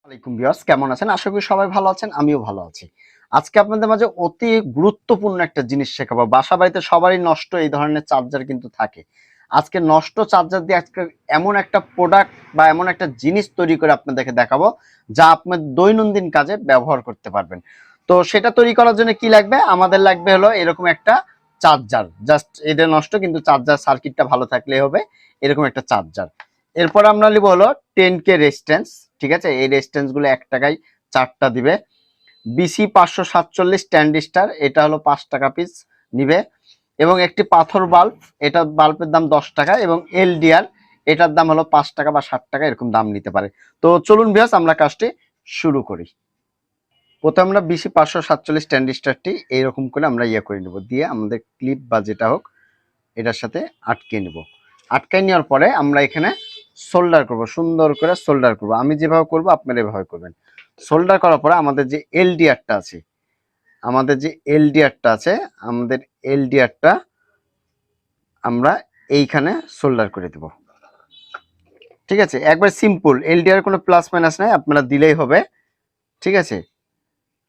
আলাইকুম ভিউয়ার্স, কেমন আছেন? আশা করি সবাই ভালো আছেন, আমিও ভালো আছি। আজকে আপনাদের মাঝে অতি গুরুত্বপূর্ণ একটা জিনিস শেখাবো। বাসা বাড়িতে সবারই নষ্ট এই ধরনের চার্জার কিন্তু থাকে। আজকে নষ্ট চার্জার দিয়ে আজকে এমন একটা প্রোডাক্ট বা এমন একটা জিনিস তৈরি করে আপনাদেরকে দেখাবো, যা আপনার দৈনন্দিন কাজে ব্যবহার করতে পারবেন। তো সেটা তৈরি করার জন্য কি লাগবে? আমাদের লাগবে হলো এরকম একটা চার্জার। জাস্ট এটা নষ্ট, কিন্তু চার্জার সার্কিটটা ভালো থাকলেই হবে। এরকম একটা চার্জার। এরপর আমরা নিব হলো 10K রেজিস্ট্যান্স। ঠিক আছে, এই রেজিস্ট্যান্স গুলো 1 টাকায় 4টা দিবে। বিসি 547 স্ট্যান্ডিস্টার, এটা হলো 5 টাকা পিস নিবে। এবং একটি পাথর বাল্ব, এটা বাল্বের দাম 10 টাকা। এবং এলডিআর, এটার দাম হলো 5 টাকা বা 60 টাকা, এরকম দাম নিতে পারে। তো চলুন ভিউয়ার্স, আমরা কাজটি শুরু করি। প্রথমে আমরা বিসি 547 স্ট্যান্ডিস্টারটি এইরকম করে আমরা করে নেব, দিয়ে আমাদের ক্লিপ বা যেটা হোক এটার সাথে আটকে নেব। আটকে নেওয়ার পরে আমরা এখানে সোল্ডার করব, সুন্দর করে সোল্ডার করব। আমি যেভাবে করব আপনারা এভাবে করবেন। সোল্ডার করার পরে আমাদের যে এলডিআরটা আছে, আমাদের এলডিআরটা আমরা এইখানে সোল্ডার করে দেব। ঠিক আছে, একবার সিম্পল, এলডিআর কোনো প্লাস মাইনাস নাই, আপনারা দিলেই হবে। ঠিক আছে,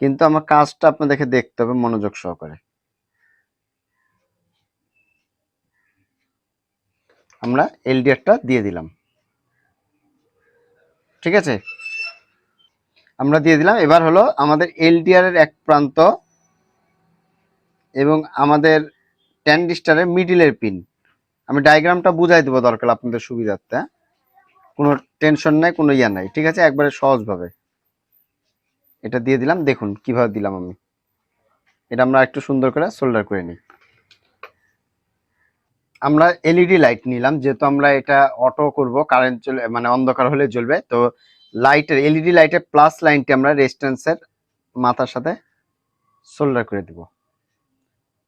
কিন্তু আমার কাজটা আপনাদেরকে দেখতে হবে মনোযোগ সহকারে। আমরা এলডিআরটা দিয়ে দিলাম। ঠিক আছে, আমরা দিয়ে দিলাম। এবার হলো আমাদের এলডিআর এর এক প্রান্ত এবং আমাদের ট্রানজিস্টরের মিডিলের পিন। আমি ডায়াগ্রামটা বুঝাই দেবো দরকার আপনাদের সুবিধার্থে, কোনো টেনশন নাই, কোনো ইয়া নাই। ঠিক আছে, একবারে সহজভাবে এটা দিয়ে দিলাম। দেখুন কিভাবে দিলাম আমি। এটা আমরা একটু সুন্দর করে সোল্ডার করে নিই। আমরা এলইডি লাইট নিলাম, যেহেতু আমরা এটা অটো করব, কারেন্ট চলে মানে অন্ধকার হলে জ্বলবে। তো লাইটের এলইডি লাইটের প্লাস লাইনটি আমরা রেজিস্ট্যান্সের মাথার সাথে সোল্ডার করে দিব।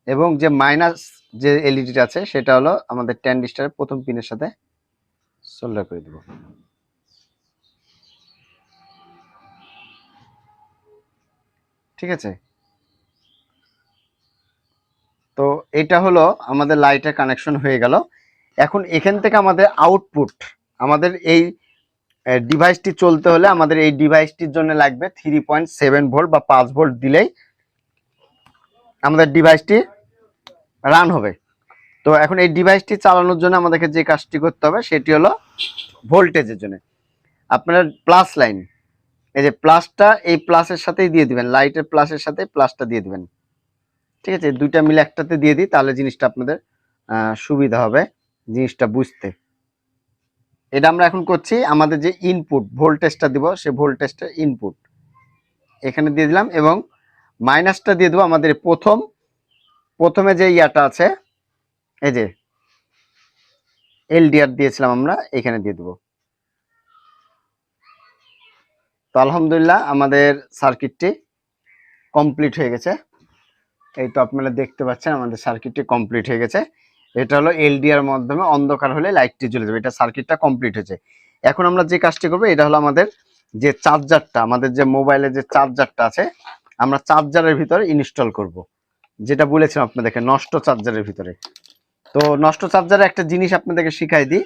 এবং যে মাইনাস যে এলইডিটা আছে সেটা হলো আমাদের ট্রানজিস্টরের প্রথম পিনের সাথে সোল্ডার করে দিব। ঠিক আছে, তো এটা হলো আমাদের লাইটের কানেকশন হয়ে গেল। এখন এখান থেকে আমাদের আউটপুট, আমাদের এই ডিভাইসটি চলতে হলে আমাদের এই ডিভাইসটির জন্য লাগবে 3.7 ভোল্ট বা 5 ভোল্ট দিলেই আমাদের ডিভাইসটি রান হবে। তো এখন এই ডিভাইসটি চালানোর জন্য আমাদেরকে যে কাজটি করতে হবে সেটি হলো ভোল্টেজের জন্য আপনার প্লাস লাইন, এই যে প্লাসটা, এই প্লাসের সাথেই দিয়ে দিবেন, লাইটের প্লাসের সাথে প্লাসটা দিয়ে দিবেন। ঠিক আছে, দুইটা মিলে একটাতে দিয়ে দিই, তাহলে জিনিসটা আপনাদের সুবিধা হবে জিনিসটা বুঝতে। এটা আমরা এখন করছি, আমাদের যে ইনপুট ভোল্টেজটা দিব সে ভোল্টেজটা ইনপুট এখানে দিয়ে দিলাম। এবং মাইনাসটা দিয়ে দেবো আমাদের প্রথমে যে ইয়াটা আছে, এই যে এলডিআর দিয়েছিলাম আমরা, এখানে দিয়ে দেবো। তো আলহামদুলিল্লাহ আমাদের সার্কিটটি কমপ্লিট হয়ে গেছে। এই তো আপনারা দেখতে পাচ্ছেন আমাদের সার্কিটটি কমপ্লিট হয়ে গেছে। এটা হলো এলডিআর মাধ্যমে অন্ধকার হলে লাইটটি জ্বলে যাবে। এটা সার্কিটটা কমপ্লিট হয়েছে। এখন আমরা যে কাজটি করবো, এটা হলো আমাদের যে চার্জারটা, আমাদের যে মোবাইলের যে চার্জারটা আছে, আমরা চার্জারের ভিতরে ইনস্টল করব। যেটা বলেছিলাম আপনাদেরকে, নষ্ট চার্জারের ভিতরে। তো নষ্ট চার্জারে একটা জিনিস আপনাদেরকে শিখাই দিই,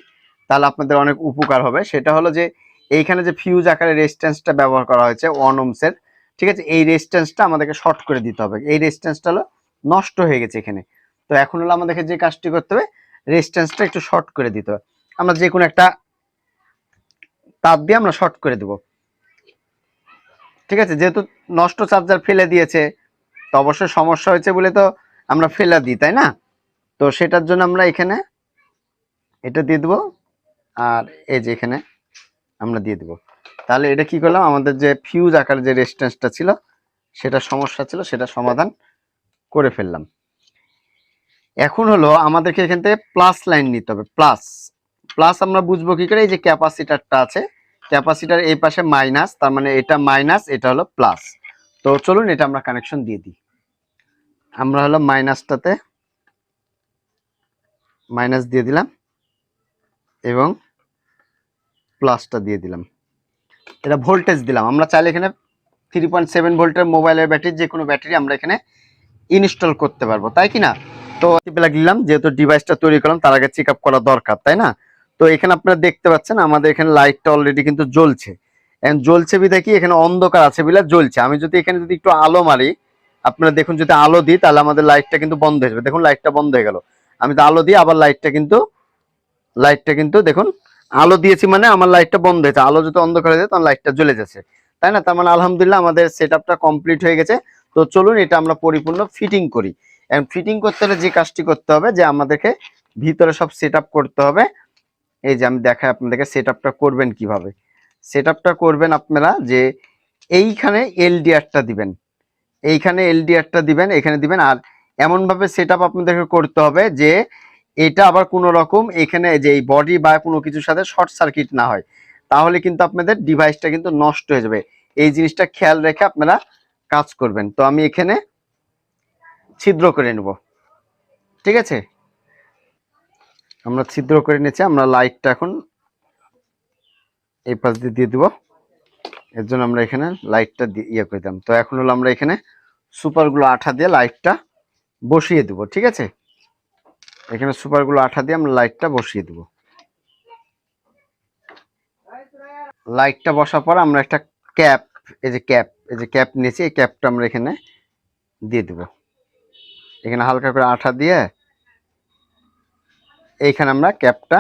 তাহলে আপনাদের অনেক উপকার হবে। সেটা হলো যে এইখানে যে ফিউজ আকারে রেজিস্ট্যান্সটা ব্যবহার করা হয়েছে 1 ওহমসের, ঠিক আছে, এই রেজিস্ট্যান্সটা আমাদেরকে শর্ট করে দিতে হবে। এই রেজিস্ট্যান্সটা হলো নষ্ট হয়ে গেছে এখানে। তো এখন হলো আমাদেরকে যে কাজটি করতে হবে, রেজিস্ট্যান্সটা একটু শর্ট করে দিতে হবে। আমরা যে কোনো একটা তার দিয়ে আমরা শর্ট করে দেব। ঠিক আছে, যেহেতু নষ্ট চার্জার ফেলে দিয়েছে, তো অবশ্যই সমস্যা হয়েছে বলে তো আমরা ফেলে দিই, তাই না? তো সেটার জন্য আমরা এখানে এটা দিয়ে দেবো, আর এই যে এখানে আমরা দিয়ে দেবো। তাহলে এটা কি করলাম, আমাদের যে ফিউজ আকার যে রেজিস্ট্যান্সটা ছিল, সেটা সমস্যা ছিল, সেটা সমাধান করে ফেললাম। এখন হলো আমাদেরকে এখান থেকে প্লাস লাইন নিতে হবে। প্লাস প্লাস আমরা বুঝবো কি করে, এই যে ক্যাপাসিটারটা আছে, ক্যাপাসিটার এই পাশে মাইনাস, তার মানে এটা মাইনাস, এটা হলো প্লাস। তো চলুন এটা আমরা কানেকশন দিয়ে দিই। আমরা হলো মাইনাসটাতে মাইনাস দিয়ে দিলাম এবং প্লাসটা দিয়ে দিলাম। এটা ভোল্টেজ দিলাম। আমরা চাইলে এখানে 3.7 ভোল্টের মোবাইলের ব্যাটারি, যে কোনো ব্যাটারি আমরা এখানে ইনস্টল করতে পারবো, তাই কি না? তো দিলাম, যেহেতু ডিভাইসটা তৈরি করলাম তার আগে চেক আপ করা দরকার, তাই না? তো এখানে আপনারা দেখতে পাচ্ছেন আমাদের এখানে লাইটটা অলরেডি কিন্তু জ্বলছে। এখন জ্বলছে বিধায় কি এখানে অন্ধকার আছে বিলা জ্বলছে। আমি যদি এখানে যদি একটু আলো মারি, আপনারা দেখুন যদি আলো দিই তাহলে আমাদের লাইটটা কিন্তু বন্ধ হয়ে যাবে। দেখুন লাইটটা বন্ধ হয়ে গেল। আমি তো আলো দিই আবার লাইটটা কিন্তু দেখুন আলো দিয়েছি মানে আমার লাইটটা বন্ধ হয়েছে। আলো যদি অন্ধকার হয়ে যায় তখন লাইটটা জ্বলে যাচ্ছে, তাই না? তার মানে আলহামদুলিল্লাহ আমাদের সেটআপটা কমপ্লিট হয়ে গেছে। তো চলুন এটা আমরা পরিপূর্ণ ফিটিং করি। এবং ফিটিং করতে হলে যে কাজটি করতে হবে যে আমাদেরকে ভিতরে সব সেটআপ করতে হবে। এই যে আমি দেখাই আপনাদেরকে সেটআপটা করবেন কিভাবে। সেটআপটা করবেন আপনারা যে এইখানে এলডিআরটা দিবেন, এইখানে এলডিআরটা দিবেন, এখানে দিবেন। আর এমন ভাবে সেটআপ আপনাদেরকে করতে হবে যে এটা আবার কোনো রকম এখানে যে এই বডি বা কোনো কিছুর সাথে শর্ট সার্কিট না হয়, তাহলে কিন্তু আপনাদের ডিভাইসটা কিন্তু নষ্ট হয়ে যাবে। এই জিনিসটা খেয়াল রেখে আপনারা কাজ করবেন। তো আমি এখানে ছিদ্র করে নেব, ঠিক আছে? আমরা ছিদ্র করে নিয়েছি। আমরা লাইটটা এখন এই পাশ দিয়ে দিব। এর জন্য আমরা এখানে লাইটটা ইয়ে করে দিলাম। তো এখন হলো আমরা এখানে সুপারগুলো আঠা দিয়ে লাইটটা বসিয়ে দেব, ঠিক আছে? এখানে সুপারগুলো আঠা দিয়ে আমরা লাইটটা বসিয়ে দেব। লাইটটা বসার পর আমরা একটা ক্যাপ, এই যে ক্যাপ নিয়েছি, এই ক্যাপটা আমরা এখানে দিয়ে দেব। এখানে হালকা করে আঠা দিয়ে এইখানে আমরা ক্যাপটা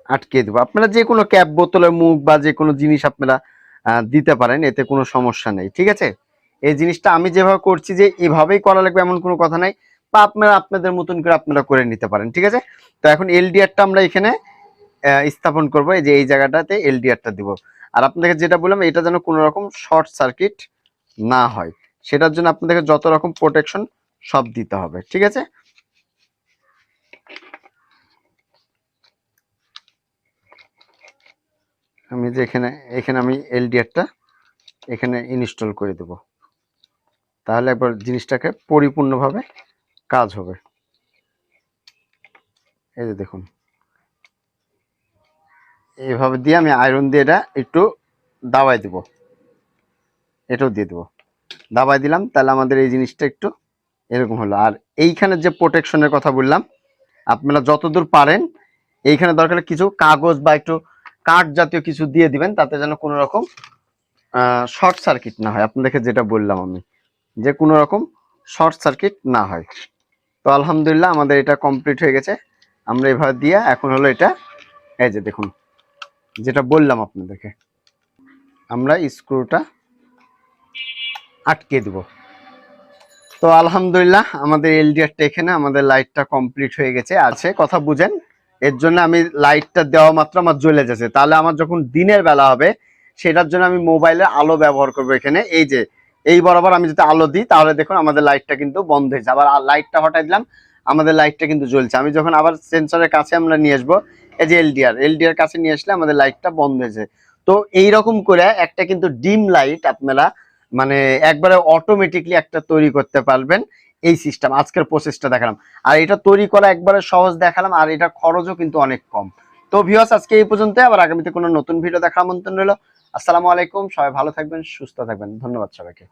আটকে দেবো। আপনারা যে কোনো ক্যাপ, বোতলের মুখ বা যে কোনো জিনিস আপনারা দিতে পারেন, এতে কোনো সমস্যা নেই, ঠিক আছে? এই জিনিসটা আমি যেভাবে করছি যে এভাবেই করা লাগবে এমন কোনো কথা নাই, বা আপনারা আপনাদের মতন করে আপনারা করে নিতে পারেন, ঠিক আছে? তো এখন এলডিআরটা আমরা এখানে স্থাপন করব। এই যে এই জায়গাটাতে এলডিআরটা দিব। আর আপনাদেরকে যেটা বললাম এটা যেন কোনো রকম শর্ট সার্কিট না হয়, সেটার জন্য আপনাদেরকে যত রকম প্রোটেকশন সব দিতে হবে, ঠিক আছে? আমি যে এখানে আমি এলডিআরটা এখানে ইনস্টল করে দেব, তাহলে একবার জিনিসটাকে পরিপূর্ণভাবে কাজ হবে। এই যে দেখুন এইভাবে দিয়ে আমি আয়রন দিয়ে এটা একটু দাবাই দেব, এটাও দিয়ে দেবো, দাবাই দিলাম। তাহলে আমাদের এই জিনিসটা একটু এরকম হলো। আর এইখানে যে প্রোটেকশনের কথা বললাম, আপনারা যতদূর পারেন এইখানে দরকার কিছু কাগজ বা একটু কাঠ জাতীয় কিছু দিয়ে দিবেন, তাতে যেন কোনো রকম শর্ট সার্কিট না হয়। আপনাদেরকে যেটা বললাম আমি, যে কোনো রকম শর্ট সার্কিট না হয়। তো আলহামদুলিল্লাহ আমাদের এটা কমপ্লিট হয়ে গেছে। আমরা এভাবে দিয়ে এখন হলো এটা, এই যে দেখুন যেটা বললাম আপনাদেরকে, আমরা স্ক্রুটা আটকে দেব। তো আলহামদুলিল্লাহ আমাদের এলডিআরটা এখানে আমাদের লাইটটা কমপ্লিট হয়ে গেছে। আছে কথা বুঝেন, এর জন্য আমি লাইটটা দেওয়া মাত্র আমার জ্বলে যাচ্ছে। তাহলে আমার যখন দিনের বেলা হবে সেটার জন্য আমি মোবাইলের আলো ব্যবহার করবো। এখানে এই যে এই বরাবর আমি যদি আলো দিই তাহলে দেখুন আমাদের লাইটটা কিন্তু বন্ধ হয়েছে। আবার লাইটটা হটাই দিলাম, আমাদের লাইটটা কিন্তু জ্বলছে। আমি যখন আবার সেন্সরের কাছে আমরা নিয়ে আসবো, এই যে এলডিআর কাছে নিয়ে আসলে আমাদের লাইটটা বন্ধ হয়েছে। তো এইরকম করে একটা কিন্তু ডিম লাইট আপনারা মানে একবারে অটোমেটিকলি একটা তৈরি করতে পারবেন। এই সিস্টেম আজকের প্রসেসটা দেখালাম, আর এটা তৈরি করা একবারে সহজ দেখালাম, আর এটা খরচও কিন্তু অনেক কম। তো ভিউয়ার্স আজকে এই পর্যন্ত, আবার আগামীতে কোনো নতুন ভিডিও দেখার আমন্ত্রণ রইল। আসসালামু আলাইকুম, সবাই ভালো থাকবেন, সুস্থ থাকবেন, ধন্যবাদ সবাইকে।